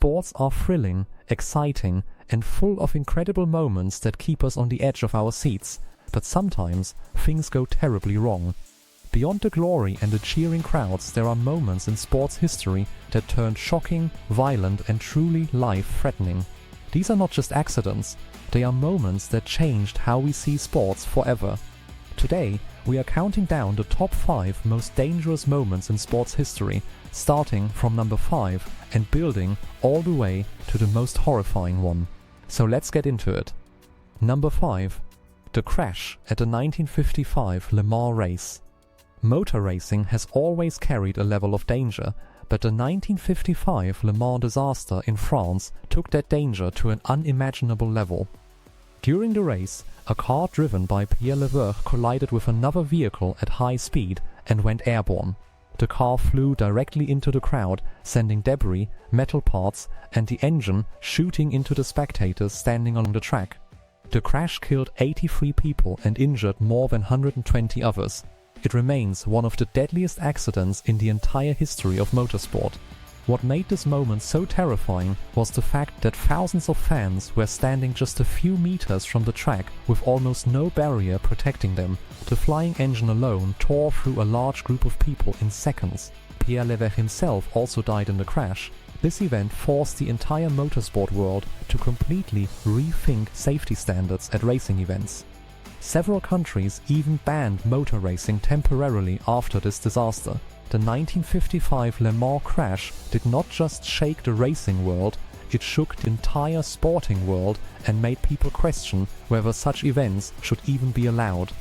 Sports are thrilling, exciting, and full of incredible moments that keep us on the edge of our seats, but sometimes things go terribly wrong. Beyond the glory and the cheering crowds, there are moments in sports history that turned shocking, violent, and truly life-threatening. These are not just accidents, they are moments that changed how we see sports forever. Today, we are counting down the top 5 most dangerous moments in sports history, starting from number 5 and building all the way to the most horrifying one. So let's get into it. Number 5. The crash at the 1955 Le Mans race. Motor racing has always carried a level of danger, but the 1955 Le Mans disaster in France took that danger to an unimaginable level. During the race, a car driven by Pierre Leboeuf collided with another vehicle at high speed and went airborne. The car flew directly into the crowd, sending debris, metal parts, and the engine shooting into the spectators standing along the track. The crash killed 83 people and injured more than 120 others. It remains one of the deadliest accidents in the entire history of motorsport. What made this moment so terrifying was the fact that thousands of fans were standing just a few meters from the track with almost no barrier protecting them. The flying engine alone tore through a large group of people in seconds. Pierre Leboeuf himself also died in the crash. This event forced the entire motorsport world to completely rethink safety standards at racing events. Several countries even banned motor racing temporarily after this disaster. The 1955 Le Mans crash did not just shake the racing world, it shook the entire sporting world and made people question whether such events should even be allowed.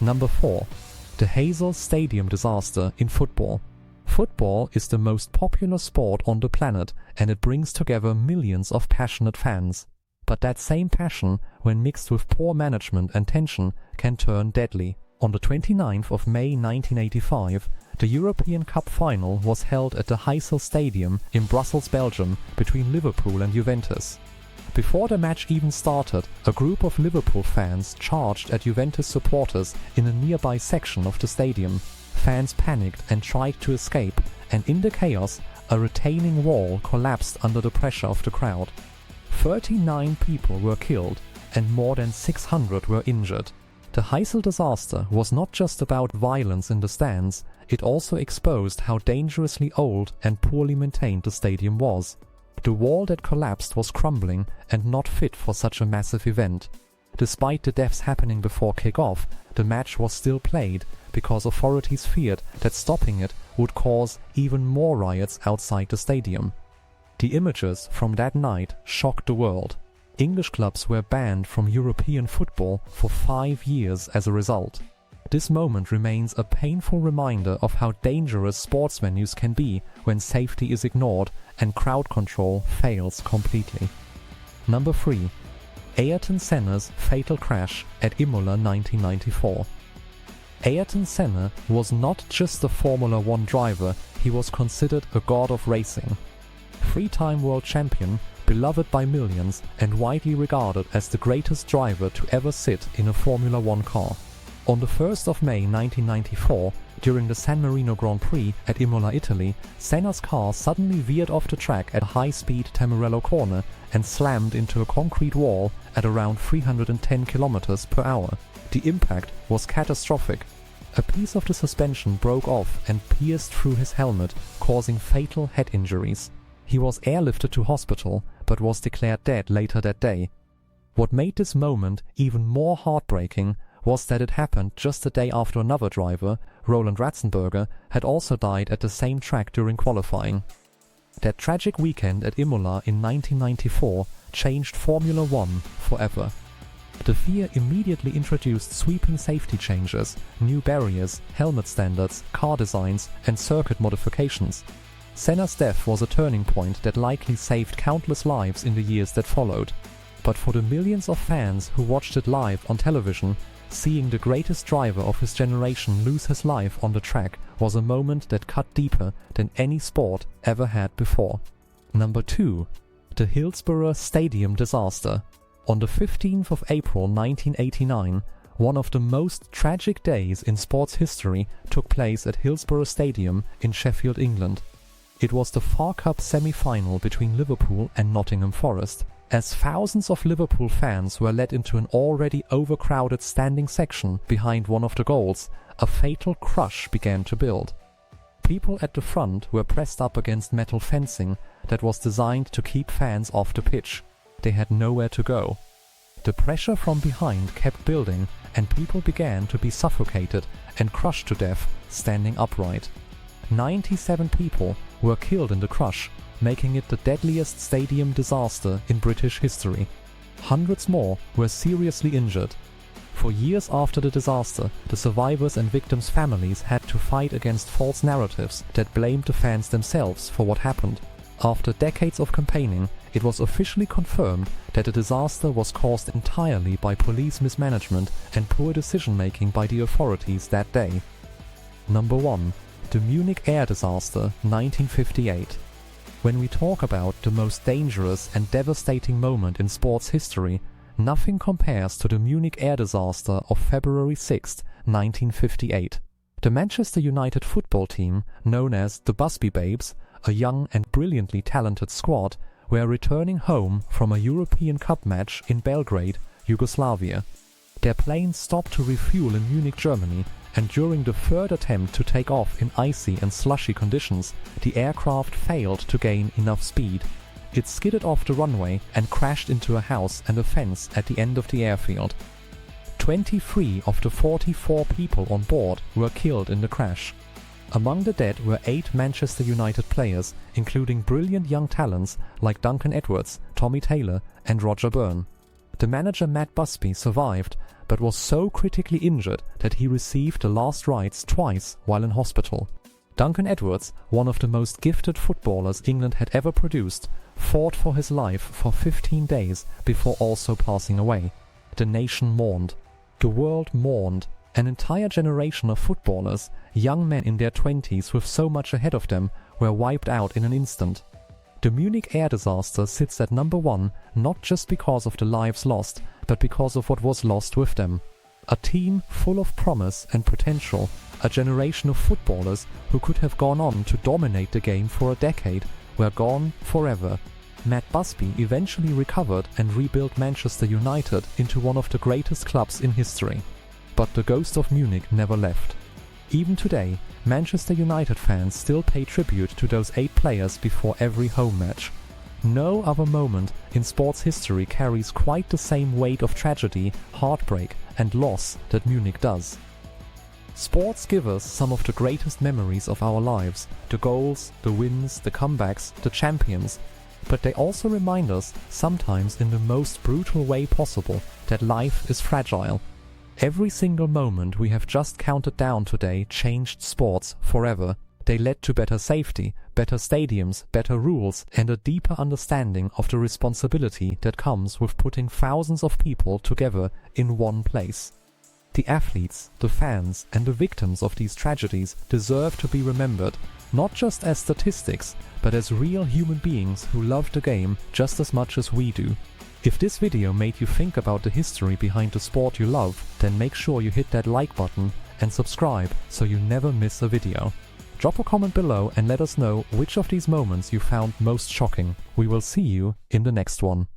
Number 4. The Heysel Stadium disaster in football. Football is the most popular sport on the planet, and it brings together millions of passionate fans. But that same passion, when mixed with poor management and tension, can turn deadly. On the 29th of May 1985, the European Cup final was held at the Heysel Stadium in Brussels, Belgium, between Liverpool and Juventus. Before the match even started, a group of Liverpool fans charged at Juventus supporters in a nearby section of the stadium. Fans panicked and tried to escape, and in the chaos, a retaining wall collapsed under the pressure of the crowd. 39 people were killed and more than 600 were injured. The Heysel disaster was not just about violence in the stands, it also exposed how dangerously old and poorly maintained the stadium was. The wall that collapsed was crumbling and not fit for such a massive event. Despite the deaths happening before kick-off, the match was still played because authorities feared that stopping it would cause even more riots outside the stadium. The images from that night shocked the world. English clubs were banned from European football for 5 years as a result. This moment remains a painful reminder of how dangerous sports venues can be when safety is ignored and crowd control fails completely. Number 3. Ayrton Senna's fatal crash at Imola 1994. Ayrton Senna was not just a Formula 1 driver, he was considered a god of racing. 3-time world champion, beloved by millions and widely regarded as the greatest driver to ever sit in a Formula 1 car. On the 1st of May 1994, during the San Marino Grand Prix at Imola, Italy, Senna's car suddenly veered off the track at high-speed Temerello corner and slammed into a concrete wall at around 310 km per hour. The impact was catastrophic. A piece of the suspension broke off and pierced through his helmet, causing fatal head injuries. He was airlifted to hospital, but was declared dead later that day. What made this moment even more heartbreaking was that it happened just a day after another driver, Roland Ratzenberger, had also died at the same track during qualifying. That tragic weekend at Imola in 1994 changed Formula 1 forever. The FIA immediately introduced sweeping safety changes, new barriers, helmet standards, car designs, and circuit modifications. Senna's death was a turning point that likely saved countless lives in the years that followed. But for the millions of fans who watched it live on television, seeing the greatest driver of his generation lose his life on the track was a moment that cut deeper than any sport ever had before. Number 2. The Hillsborough Stadium disaster. On the 15th of April 1989, one of the most tragic days in sports history took place at Hillsborough Stadium in Sheffield, England. It was the FA Cup semi-final between Liverpool and Nottingham Forest. As thousands of Liverpool fans were led into an already overcrowded standing section behind one of the goals, a fatal crush began to build. People at the front were pressed up against metal fencing that was designed to keep fans off the pitch. They had nowhere to go. The pressure from behind kept building, and people began to be suffocated and crushed to death standing upright. 97 people were killed in the crush, making it the deadliest stadium disaster in British history. Hundreds more were seriously injured. For years after the disaster, the survivors' and victims' families had to fight against false narratives that blamed the fans themselves for what happened. After decades of campaigning, it was officially confirmed that the disaster was caused entirely by police mismanagement and poor decision-making by the authorities that day. Number 1. The Munich air disaster, 1958. When we talk about the most dangerous and devastating moment in sports history, nothing compares to the Munich air disaster of February 6, 1958. The Manchester United football team, known as the Busby Babes, a young and brilliantly talented squad, were returning home from a European Cup match in Belgrade, Yugoslavia. Their plane stopped to refuel in Munich, Germany, and during the third attempt to take off in icy and slushy conditions, the aircraft failed to gain enough speed. It skidded off the runway and crashed into a house and a fence at the end of the airfield. 23 of the 44 people on board were killed in the crash. Among the dead were 8 Manchester United players, including brilliant young talents like Duncan Edwards, Tommy Taylor and Roger Byrne. The manager Matt Busby survived, but was so critically injured that he received the last rites twice while in hospital. Duncan Edwards, one of the most gifted footballers England had ever produced, fought for his life for 15 days before also passing away. The nation mourned. The world mourned. An entire generation of footballers, young men in their 20s with so much ahead of them, were wiped out in an instant. The Munich air disaster sits at number 1 not just because of the lives lost, but because of what was lost with them. A team full of promise and potential, a generation of footballers who could have gone on to dominate the game for a decade, were gone forever. Matt Busby eventually recovered and rebuilt Manchester United into one of the greatest clubs in history. But the ghost of Munich never left. Even today, Manchester United fans still pay tribute to those 8 players before every home match. No other moment in sports history carries quite the same weight of tragedy, heartbreak and loss that Munich does. Sports give us some of the greatest memories of our lives, the goals, the wins, the comebacks, the champions, but they also remind us, sometimes in the most brutal way possible, that life is fragile. Every single moment we have just counted down today changed sports forever. They led to better safety, better stadiums, better rules, and a deeper understanding of the responsibility that comes with putting thousands of people together in one place. The athletes, the fans, and the victims of these tragedies deserve to be remembered, not just as statistics, but as real human beings who love the game just as much as we do. If this video made you think about the history behind the sport you love, then make sure you hit that like button and subscribe so you never miss a video. Drop a comment below and let us know which of these moments you found most shocking. We will see you in the next one.